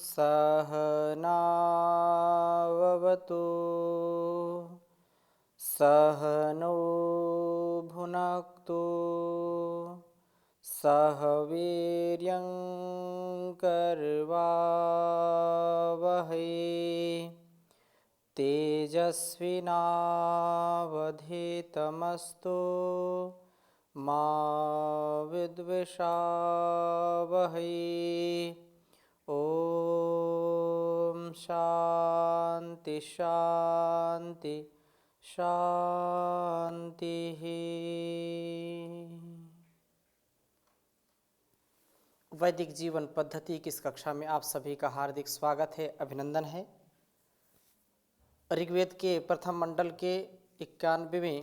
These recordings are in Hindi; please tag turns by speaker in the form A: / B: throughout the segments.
A: सहनाववतु सहनौ भुनक्तु सह वीर्यं करवावहै तेजस्विनावधीतमस्तु मा विद्विषावहै। ओम शांति शांति शांति। वैदिक जीवन पद्धति की इस कक्षा में आप सभी का हार्दिक स्वागत है, अभिनंदन है। ऋग्वेद के प्रथम मंडल के 91वें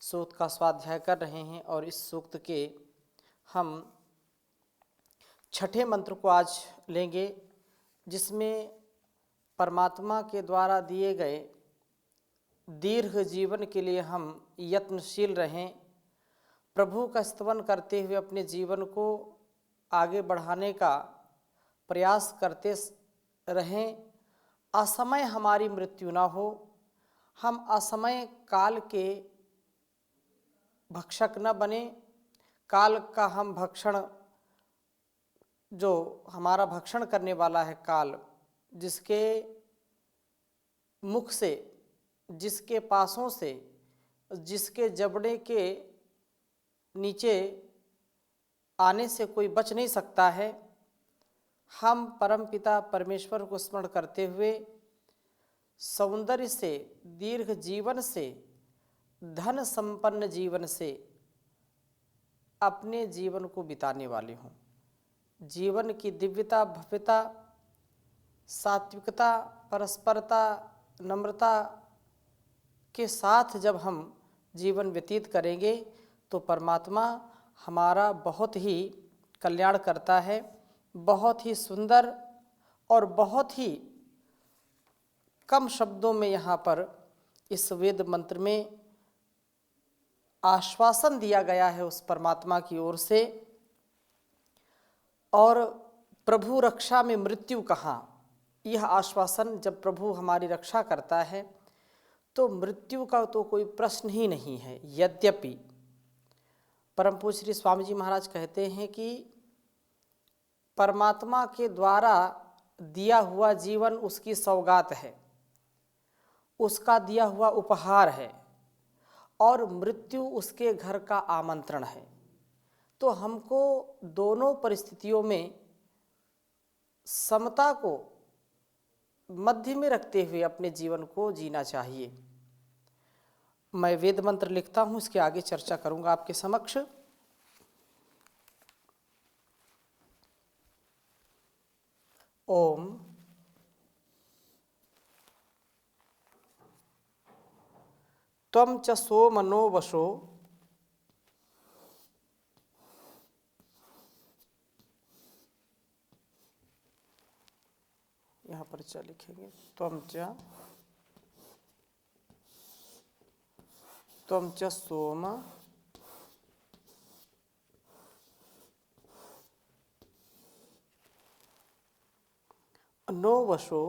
A: सूक्त का स्वाध्याय कर रहे हैं और इस सूक्त के हम छठे मंत्र को आज लेंगे, जिसमें परमात्मा के द्वारा दिए गए दीर्घ जीवन के लिए हम यत्नशील रहें, प्रभु का स्तवन करते हुए अपने जीवन को आगे बढ़ाने का प्रयास करते रहें। असमय हमारी मृत्यु ना हो, हम असमय काल के भक्षक न बने। काल का हम भक्षण, जो हमारा भक्षण करने वाला है काल, जिसके मुख से, जिसके पासों से, जिसके जबड़े के नीचे आने से कोई बच नहीं सकता है, हम परमपिता परमेश्वर को स्मरण करते हुए सौंदर्य से, दीर्घ जीवन से, धन संपन्न जीवन से अपने जीवन को बिताने वाले हों। जीवन की दिव्यता, भव्यता, सात्विकता, परस्परता, नम्रता के साथ जब हम जीवन व्यतीत करेंगे तो परमात्मा हमारा बहुत ही कल्याण करता है। बहुत ही सुंदर और बहुत ही कम शब्दों में यहाँ पर इस वेद मंत्र में आश्वासन दिया गया है उस परमात्मा की ओर से। और प्रभु रक्षा में मृत्यु कहाँ, यह आश्वासन जब प्रभु हमारी रक्षा करता है तो मृत्यु का तो कोई प्रश्न ही नहीं है। यद्यपि परम पूज्य श्री स्वामी जी महाराज कहते हैं कि परमात्मा के द्वारा दिया हुआ जीवन उसकी सौगात है, उसका दिया हुआ उपहार है, और मृत्यु उसके घर का आमंत्रण है। तो हमको दोनों परिस्थितियों में समता को मध्य में रखते हुए अपने जीवन को जीना चाहिए। मैं वेद मंत्र लिखता हूँ, इसके आगे चर्चा करूँगा आपके समक्ष। ओम त्वं च सोमनो वशो यहाँ पर च लिखेंगे, त्वं च सोम नो वशो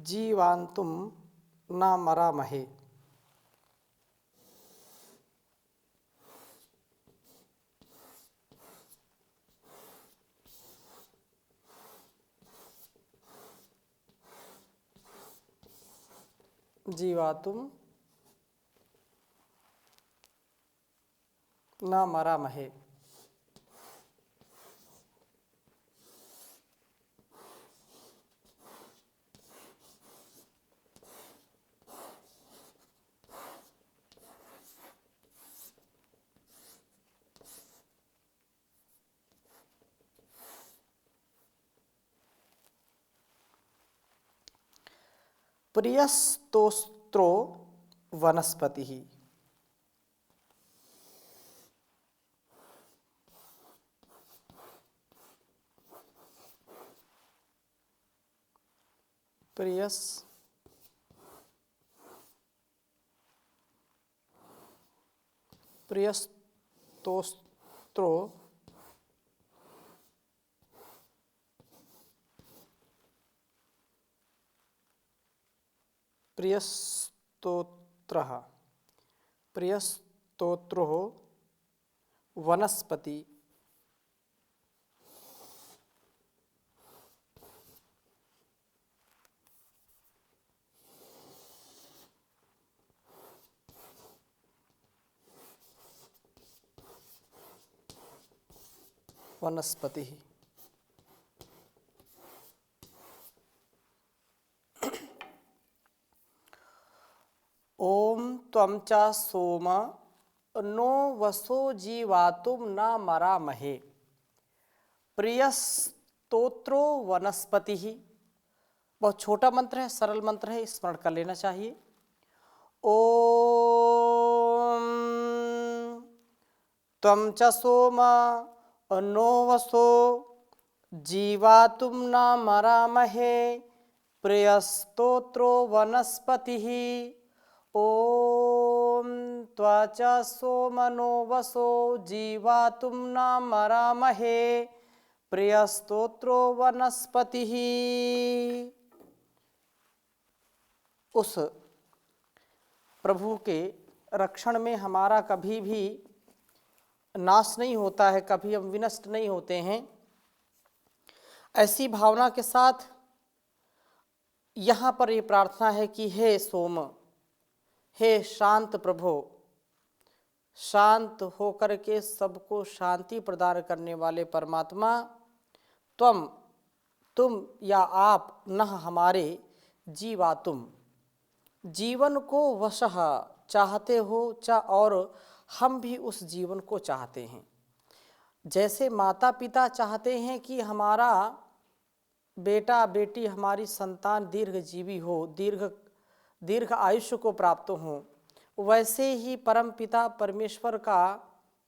A: जीवांतुम न मरामहे। जीवातुम न मरामहे। प्रियस्तोस्त्रो वनस्पति। प्रियस प्रियस्तोत्रो प्रियस्तोत्रः प्रियस्तोत्रो वनस्पति वनस्पति। ओम त्वं च सोम नो वसो जीवातुम न मरामहे प्रियस्तोत्रो वनस्पति। बहुत छोटा मंत्र है, सरल मंत्र है, स्मरण कर लेना चाहिए। ओम त्वं च सोम नो वसो जीवातुम न मरामहे प्रियस्तोत्रो वनस्पति। ओम त्वच सोमनो वसो जीवातुम न मरामहे प्रियस्तोत्रो वनस्पति। उस प्रभु के रक्षण में हमारा कभी भी नाश नहीं होता है, कभी हम विनष्ट नहीं होते हैं। ऐसी भावना के साथ यहाँ पर ये प्रार्थना है कि हे सोम, हे शांत प्रभु, शांत होकर के सबको शांति प्रदान करने वाले परमात्मा, तुम या आप न हमारे जीवातुम, जीवन को वशः चाहते हो, और हम भी उस जीवन को चाहते हैं। जैसे माता पिता चाहते हैं कि हमारा बेटा बेटी, हमारी संतान दीर्घजीवी हो, दीर्घ आयुष्य को प्राप्त हो, वैसे ही परम पिता परमेश्वर का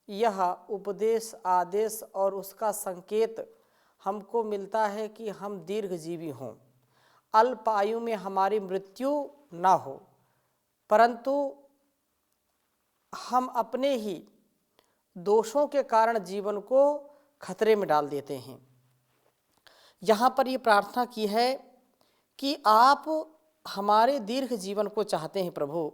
A: यह उपदेश, आदेश और उसका संकेत हमको मिलता है कि हम दीर्घजीवी हों, अल्प आयु में हमारी मृत्यु ना हो, परंतु हम अपने ही दोषों के कारण जीवन को खतरे में डाल देते हैं। यहाँ पर ये प्रार्थना की है कि आप हमारे दीर्घ जीवन को चाहते हैं प्रभु,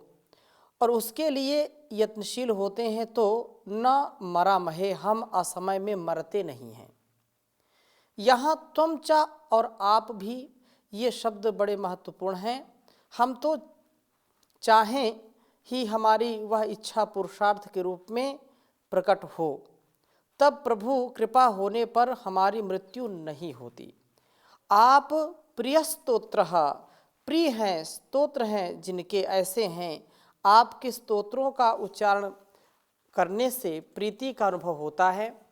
A: और उसके लिए यत्नशील होते हैं, तो न मरामहे, हम असमय में मरते नहीं हैं। यहाँ त्वं च और आप भी, ये शब्द बड़े महत्वपूर्ण हैं। हम तो चाहें ही हमारी वह इच्छा पुरुषार्थ के रूप में प्रकट हो, तब प्रभु कृपा होने पर हमारी मृत्यु नहीं होती। आप प्रिय स्तोत्र, प्रिय हैं, स्तोत्र हैं जिनके ऐसे हैं, आपके स्तोत्रों का उच्चारण करने से प्रीति का अनुभव होता है।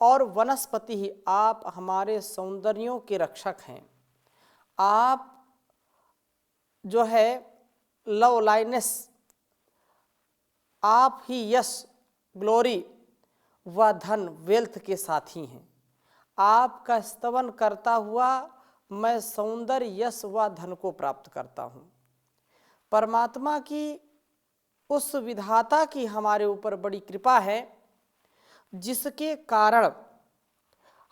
A: और वनस्पति ही, आप हमारे सौंदर्यों के रक्षक हैं। आप जो है लव लाइनेस, आप ही यश, ग्लोरी व धन, वेल्थ के साथी हैं। आपका स्तवन करता हुआ मैं सौंदर्य, यश व धन को प्राप्त करता हूँ। परमात्मा की, उस विधाता की हमारे ऊपर बड़ी कृपा है, जिसके कारण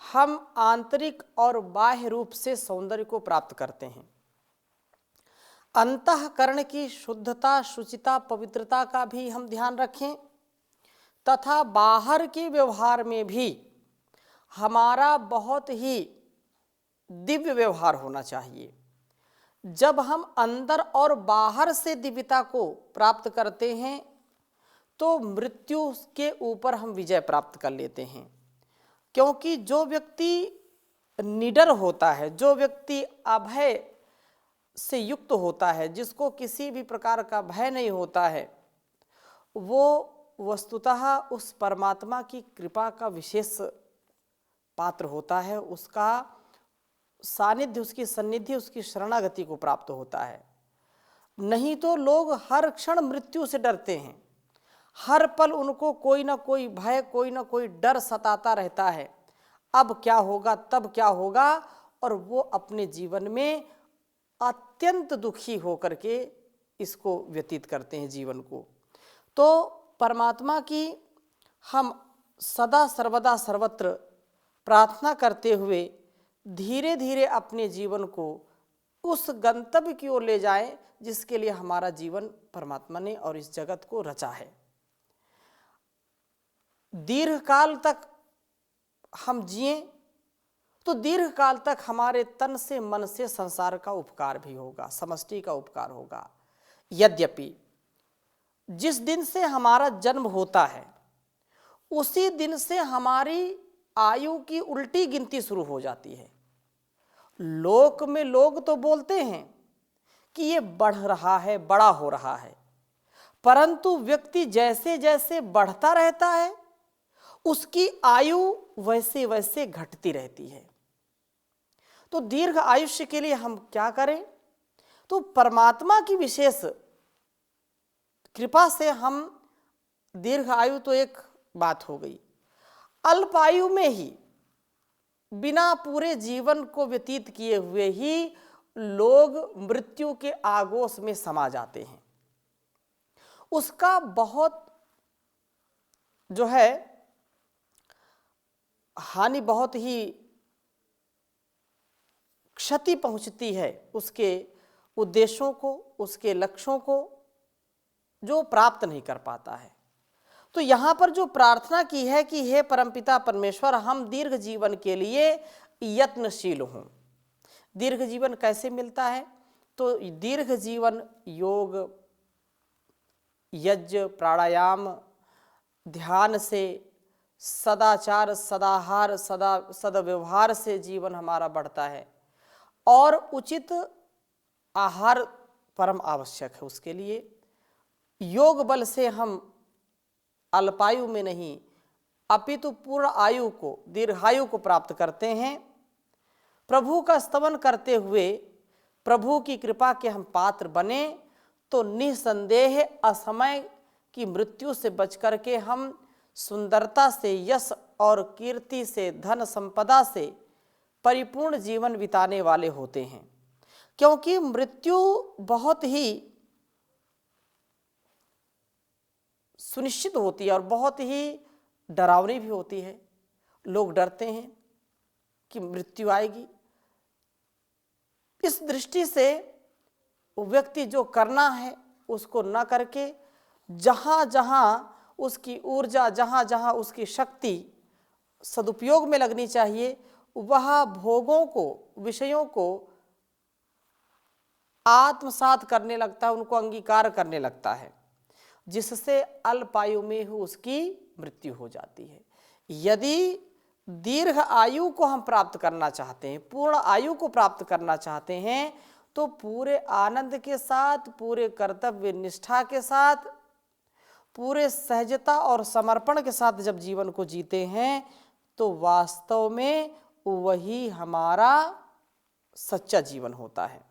A: हम आंतरिक और बाह्य रूप से सौंदर्य को प्राप्त करते हैं। अंतःकरण की शुद्धता, शुचिता, पवित्रता का भी हम ध्यान रखें, तथा बाहर के व्यवहार में भी हमारा बहुत ही दिव्य व्यवहार होना चाहिए। जब हम अंदर और बाहर से दिव्यता को प्राप्त करते हैं, तो मृत्यु के ऊपर हम विजय प्राप्त कर लेते हैं। क्योंकि जो व्यक्ति निडर होता है, जो व्यक्ति अभय से युक्त होता है, जिसको किसी भी प्रकार का भय नहीं होता है, वो वस्तुतः उस परमात्मा की कृपा का विशेष पात्र होता है। उसका सानिध्य, उसकी सन्निधि, उसकी शरणागति को प्राप्त होता है। नहीं तो लोग हर क्षण मृत्यु से डरते हैं, हर पल उनको कोई ना कोई भय, कोई ना कोई डर सताता रहता है। अब क्या होगा, तब क्या होगा, और वो अपने जीवन में अत्यंत दुखी होकर के इसको व्यतीत करते हैं जीवन को। तो परमात्मा की हम सदा सर्वदा सर्वत्र प्रार्थना करते हुए धीरे धीरे अपने जीवन को उस गंतव्य की ओर ले जाएं जिसके लिए हमारा जीवन परमात्मा ने और इस जगत को रचा है। दीर्घ काल तक हम जिएं तो दीर्घ काल तक हमारे तन से मन से संसार का उपकार भी होगा, समष्टि का उपकार होगा। यद्यपि जिस दिन से हमारा जन्म होता है उसी दिन से हमारी आयु की उल्टी गिनती शुरू हो जाती है। लोक में लोग तो बोलते हैं कि ये बढ़ रहा है, बड़ा हो रहा है, परंतु व्यक्ति जैसे जैसे बढ़ता रहता है उसकी आयु वैसे वैसे घटती रहती है। तो दीर्घ आयुष्य के लिए हम क्या करें? तो परमात्मा की विशेष कृपा से हम दीर्घ आयु तो एक बात हो गई, अल्प आयु में ही बिना पूरे जीवन को व्यतीत किए हुए ही लोग मृत्यु के आगोश में समा जाते हैं। उसका बहुत जो है हानि, बहुत ही क्षति पहुंचती है उसके उद्देश्यों को, उसके लक्ष्यों को जो प्राप्त नहीं कर पाता है। तो यहाँ पर जो प्रार्थना की है कि हे परमपिता परमेश्वर, हम दीर्घ जीवन के लिए यत्नशील हों। दीर्घ जीवन कैसे मिलता है? तो दीर्घ जीवन योग, यज्ञ, प्राणायाम, ध्यान से, सदाचार, सदाहार, सदव्यवहार से जीवन हमारा बढ़ता है। और उचित आहार परम आवश्यक है उसके लिए। योग बल से हम अल्पायु में नहीं अपितु पूर्ण आयु को, दीर्घायु को प्राप्त करते हैं। प्रभु का स्तवन करते हुए प्रभु की कृपा के हम पात्र बने तो निसंदेह असमय की मृत्यु से बच करके हम सुंदरता से, यश और कीर्ति से, धन संपदा से परिपूर्ण जीवन बिताने वाले होते हैं। क्योंकि मृत्यु बहुत ही सुनिश्चित होती है और बहुत ही डरावनी भी होती है। लोग डरते हैं कि मृत्यु आएगी। इस दृष्टि से व्यक्ति जो करना है उसको न करके जहाँ जहाँ उसकी ऊर्जा, जहाँ जहाँ उसकी शक्ति सदुपयोग में लगनी चाहिए, वह भोगों को, विषयों को आत्मसात करने लगता है, उनको अंगीकार करने लगता है, जिससे अल्पायु में ही उसकी मृत्यु हो जाती है। यदि दीर्घ आयु को हम प्राप्त करना चाहते हैं, पूर्ण आयु को प्राप्त करना चाहते हैं, तो पूरे आनंद के साथ, पूरे कर्तव्य निष्ठा के साथ, पूरे सहजता और समर्पण के साथ जब जीवन को जीते हैं तो वास्तव में वही हमारा सच्चा जीवन होता है।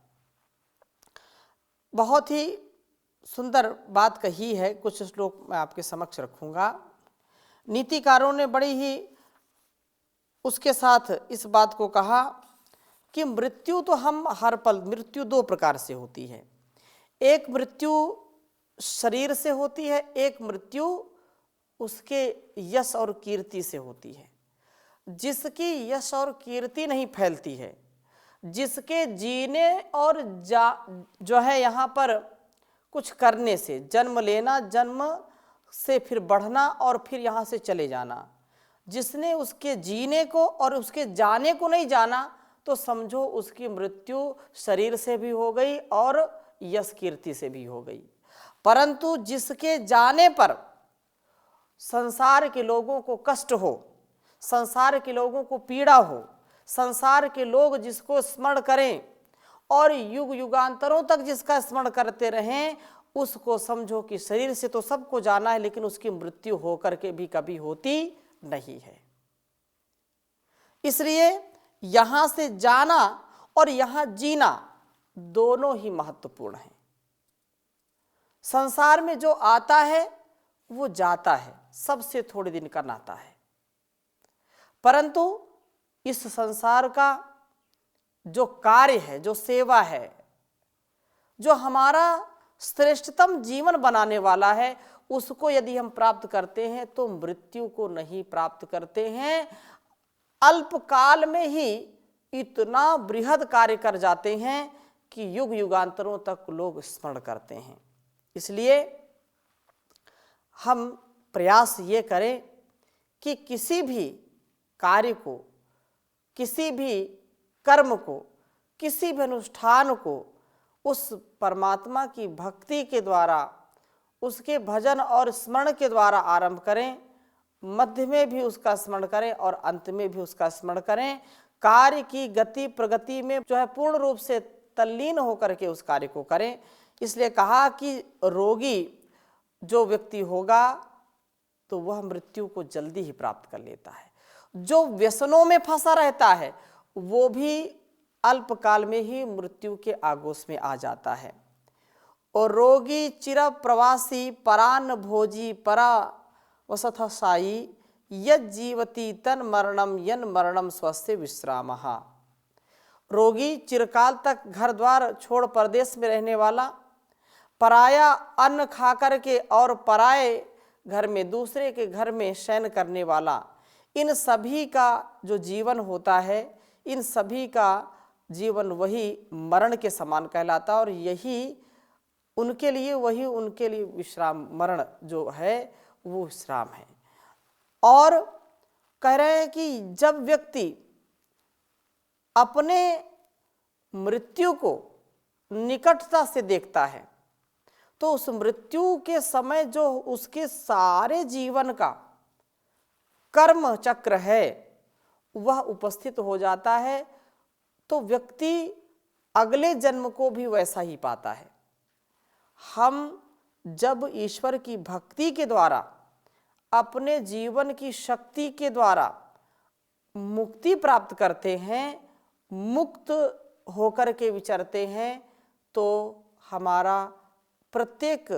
A: बहुत ही सुंदर बात कही है, कुछ श्लोक मैं आपके समक्ष रखूंगा। नीतिकारों ने बड़ी ही उसके साथ इस बात को कहा कि मृत्यु तो हम हर पल, मृत्यु दो प्रकार से होती है। एक मृत्यु शरीर से होती है, एक मृत्यु उसके यश और कीर्ति से होती है। जिसकी यश और कीर्ति नहीं फैलती है, जिसके जीने और जो है यहाँ पर कुछ करने से, जन्म लेना, जन्म से फिर बढ़ना और फिर यहाँ से चले जाना, जिसने उसके जीने को और उसके जाने को नहीं जाना, तो समझो उसकी मृत्यु शरीर से भी हो गई और यश कीर्ति से भी हो गई। परंतु जिसके जाने पर संसार के लोगों को कष्ट हो, संसार के लोगों को पीड़ा हो, संसार के लोग जिसको स्मरण करें और युग युगांतरों तक जिसका स्मरण करते रहें, उसको समझो कि शरीर से तो सबको जाना है, लेकिन उसकी मृत्यु होकर के भी कभी होती नहीं है। इसलिए यहां से जाना और यहां जीना दोनों ही महत्वपूर्ण हैं। संसार में जो आता है वो जाता है, सबसे थोड़े दिन का नाता है। परंतु इस संसार का जो कार्य है, जो सेवा है, जो हमारा श्रेष्ठतम जीवन बनाने वाला है, उसको यदि हम प्राप्त करते हैं तो मृत्यु को नहीं प्राप्त करते हैं, अल्पकाल में ही इतना बृहद कार्य कर जाते हैं कि युग युगांतरों तक लोग स्मरण करते हैं। इसलिए हम प्रयास ये करें कि किसी भी कार्य को, किसी भी कर्म को, किसी भी अनुष्ठान को उस परमात्मा की भक्ति के द्वारा, उसके भजन और स्मरण के द्वारा आरंभ करें, मध्य में भी उसका स्मरण करें और अंत में भी उसका स्मरण करें। कार्य की गति प्रगति में जो है पूर्ण रूप से तल्लीन होकर के उस कार्य को करें। इसलिए कहा कि रोगी जो व्यक्ति होगा तो वह मृत्यु को जल्दी ही प्राप्त कर लेता है। जो व्यसनों में फंसा रहता है वो भी अल्पकाल में ही मृत्यु के आगोश में आ जाता है। और रोगी चिर प्रवासी परान भोजी परा वसथ साई यद जीवती तन मरणम यन मरणम स्वस्य विश्रामः। रोगी चिरकाल तक घर द्वार छोड़ परदेश में रहने वाला, पराया अन्न खा कर के और पराए घर में, दूसरे के घर में शयन करने वाला, इन सभी का जो जीवन होता है, इन सभी का जीवन वही मरण के समान कहलाता है। और यही उनके लिए विश्राम, मरण जो है वो विश्राम है। और कह रहे हैं कि जब व्यक्ति अपने मृत्यु को निकटता से देखता है तो उस मृत्यु के समय जो उसके सारे जीवन का कर्म चक्र है वह उपस्थित हो जाता है, तो व्यक्ति अगले जन्म को भी वैसा ही पाता है। हम जब ईश्वर की भक्ति के द्वारा, अपने जीवन की शक्ति के द्वारा मुक्ति प्राप्त करते हैं, मुक्त होकर के विचरते हैं, तो हमारा प्रत्येक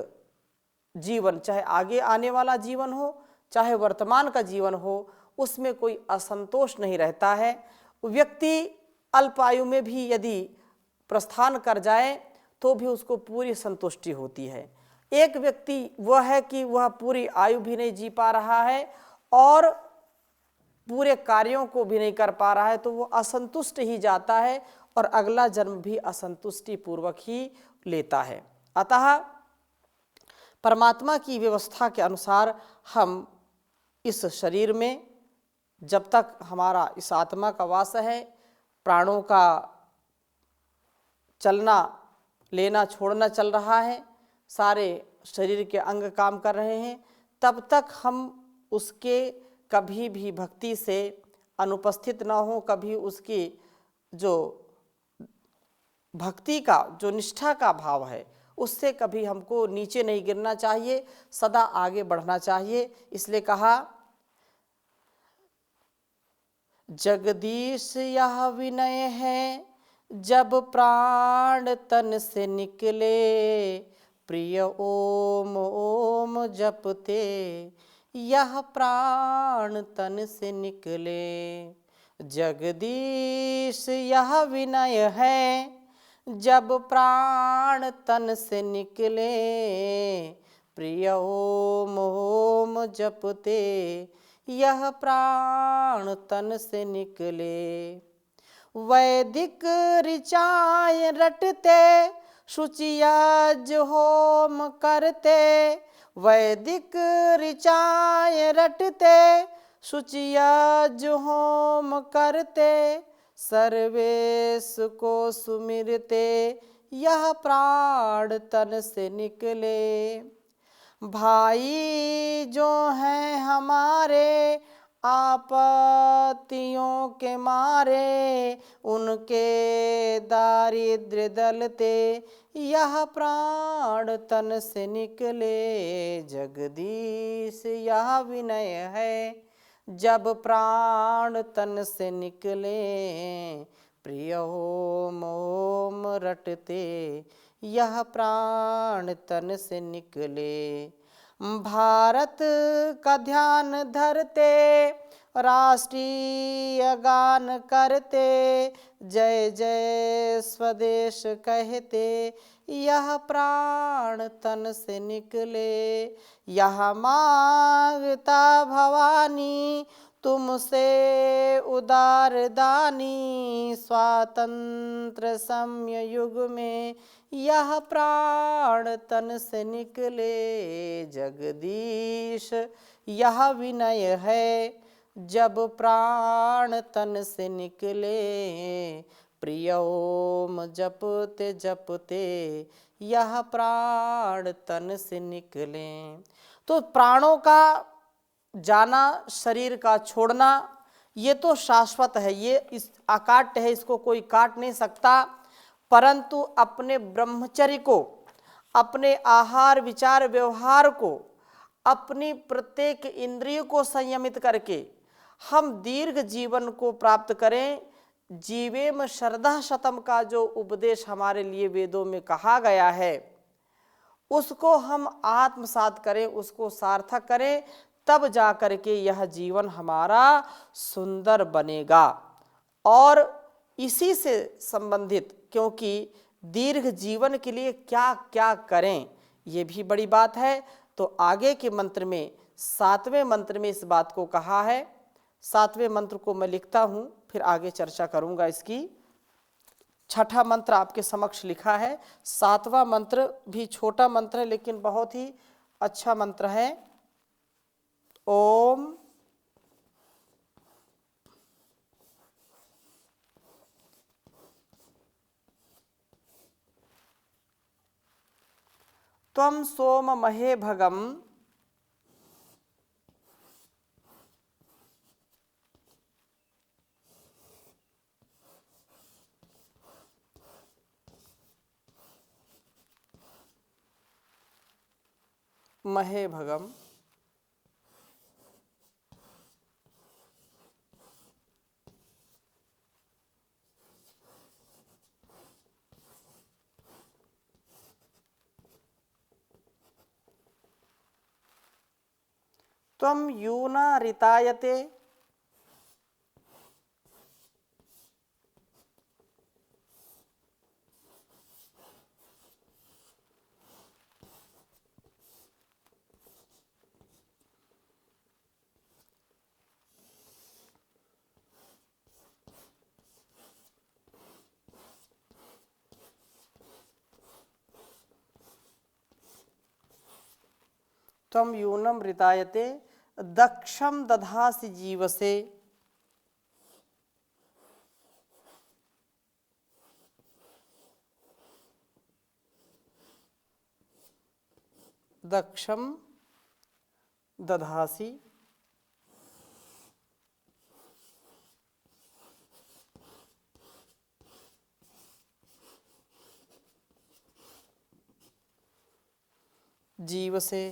A: जीवन, चाहे आगे आने वाला जीवन हो, चाहे वर्तमान का जीवन हो, उसमें कोई असंतोष नहीं रहता है। व्यक्ति अल्पायु में भी यदि प्रस्थान कर जाए तो भी उसको पूरी संतुष्टि होती है। एक व्यक्ति वह है कि वह पूरी आयु भी नहीं जी पा रहा है और पूरे कार्यों को भी नहीं कर पा रहा है, तो वो असंतुष्ट ही जाता है और अगला जन्म भी असंतुष्टि पूर्वक ही लेता है। अतः परमात्मा की व्यवस्था के अनुसार हम इस शरीर में जब तक हमारा इस आत्मा का वास है, प्राणों का चलना लेना छोड़ना चल रहा है, सारे शरीर के अंग काम कर रहे हैं, तब तक हम उसके कभी भी भक्ति से अनुपस्थित ना हो, कभी उसकी जो भक्ति का जो निष्ठा का भाव है उससे कभी हमको नीचे नहीं गिरना चाहिए, सदा आगे बढ़ना चाहिए। इसलिए कहा जगदीश यह विनय है जब प्राण तन से निकले, प्रिय ओम ओम जपते यह प्राण तन से निकले। जगदीश यह विनय है जब प्राण तन से निकले, प्रिय ओम ओम जपते यह प्राण तन से निकले। वैदिक ऋचाएं रटते शुचियज होम करते, वैदिक ऋचाएं रटते शुचियज होम करते, सर्वेश को सुमिरते यह प्राण तन से निकले। भाई जो हैं हमारे आपत्तियों के मारे, उनके दारिद्र्य दलते यह प्राण तन से निकले। जगदीश यह विनय है जब प्राण तन से निकले, प्रिय ओम ओम रटते यह प्राण तन से निकले। भारत का ध्यान धरते राष्ट्रीय गान करते, जय जय स्वदेश कहते, यह प्राण तन से निकले। यह मांगता भवानी तुमसे उदार दानी, स्वातंत्र सम्य युग में यह प्राण तन से निकले। जगदीश यह विनय है जब प्राण तन से निकले, प्रिय ओम जपते जपते यह प्राण तन से निकले। तो प्राणों का जाना, शरीर का छोड़ना, ये तो शाश्वत है, ये इस अकाट्य है, इसको कोई काट नहीं सकता। परंतु अपने ब्रह्मचर्य को, अपने आहार विचार व्यवहार को, अपनी प्रत्येक इंद्रिय को संयमित करके हम दीर्घ जीवन को प्राप्त करें। जीवेम शरदा शतम का जो उपदेश हमारे लिए वेदों में कहा गया है, उसको हम आत्मसात करें, उसको सार्थक करें, तब जा कर के यह जीवन हमारा सुंदर बनेगा। और इसी से संबंधित, क्योंकि दीर्घ जीवन के लिए क्या क्या करें ये भी बड़ी बात है, तो आगे के मंत्र में 7वें मंत्र में इस बात को कहा है। 7वें मंत्र को मैं लिखता हूँ, फिर आगे चर्चा करूँगा इसकी। 6ठा मंत्र आपके समक्ष लिखा है। 7वां मंत्र भी छोटा मंत्र है लेकिन बहुत ही अच्छा मंत्र है। ओम त्वं सोम महे भगम महे भगम त्वं यूना ऋतायते त्वं यूनम ऋतायते दक्षम दधासि जीवसे। दक्षम दधासि जीवसे।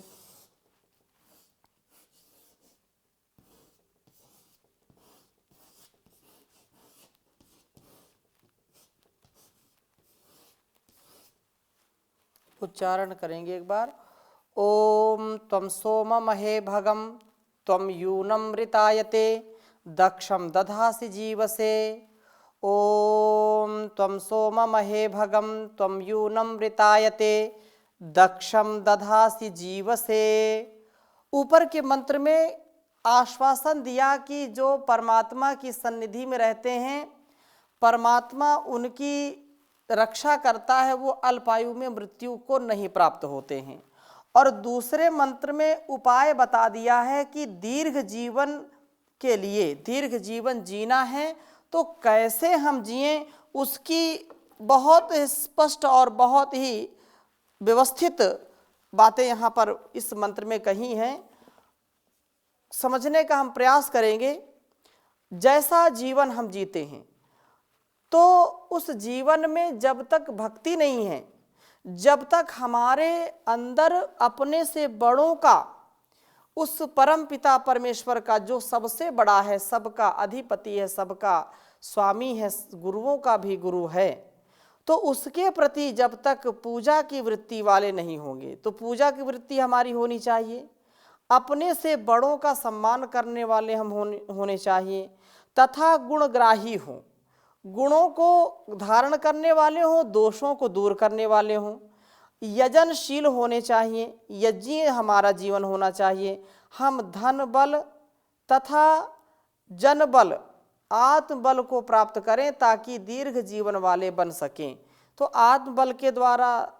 A: उच्चारण करेंगे एक बार। ओम त्वं सोम महे भगम त्वं यूनम ऋतायते दक्षम दधासि जीवसे। ओम त्वं सोम महे भगम त्वं यूनम ऋतायते दक्षम दधासि जीवसे। ऊपर के मंत्र में आश्वासन दिया कि जो परमात्मा की सन्निधि में रहते हैं, परमात्मा उनकी रक्षा करता है, वो अल्पायु में मृत्यु को नहीं प्राप्त होते हैं। और दूसरे मंत्र में उपाय बता दिया है कि दीर्घ जीवन के लिए, दीर्घ जीवन जीना है तो कैसे हम जिएं, उसकी बहुत स्पष्ट और बहुत ही व्यवस्थित बातें यहाँ पर इस मंत्र में कही हैं। समझने का हम प्रयास करेंगे। जैसा जीवन हम जीते हैं तो उस जीवन में जब तक भक्ति नहीं है, जब तक हमारे अंदर अपने से बड़ों का, उस परम पिता परमेश्वर का जो सबसे बड़ा है, सबका अधिपति है, सबका स्वामी है, गुरुओं का भी गुरु है, तो उसके प्रति जब तक पूजा की वृत्ति वाले नहीं होंगे, तो पूजा की वृत्ति हमारी होनी चाहिए। अपने से बड़ों का सम्मान करने वाले हम होने चाहिए तथा गुणग्राही हों, गुणों को धारण करने वाले हों, दोषों को दूर करने वाले हों, यजनशील होने चाहिए, यज्ञीय हमारा जीवन होना चाहिए। हम धन बल तथा जन बल, आत्मबल को प्राप्त करें ताकि दीर्घ जीवन वाले बन सकें। तो आत्मबल के द्वारा,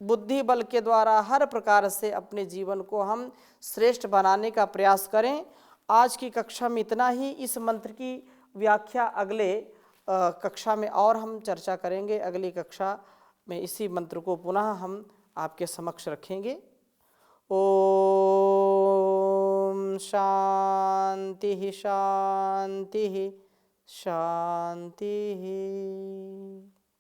A: बुद्धि बल के द्वारा हर प्रकार से अपने जीवन को हम श्रेष्ठ बनाने का प्रयास करें। आज की कक्षा में इतना ही। इस मंत्र की व्याख्या अगले कक्षा में और हम चर्चा करेंगे। अगली कक्षा में इसी मंत्र को पुनः हम आपके समक्ष रखेंगे। ओम शांति शांति शांति।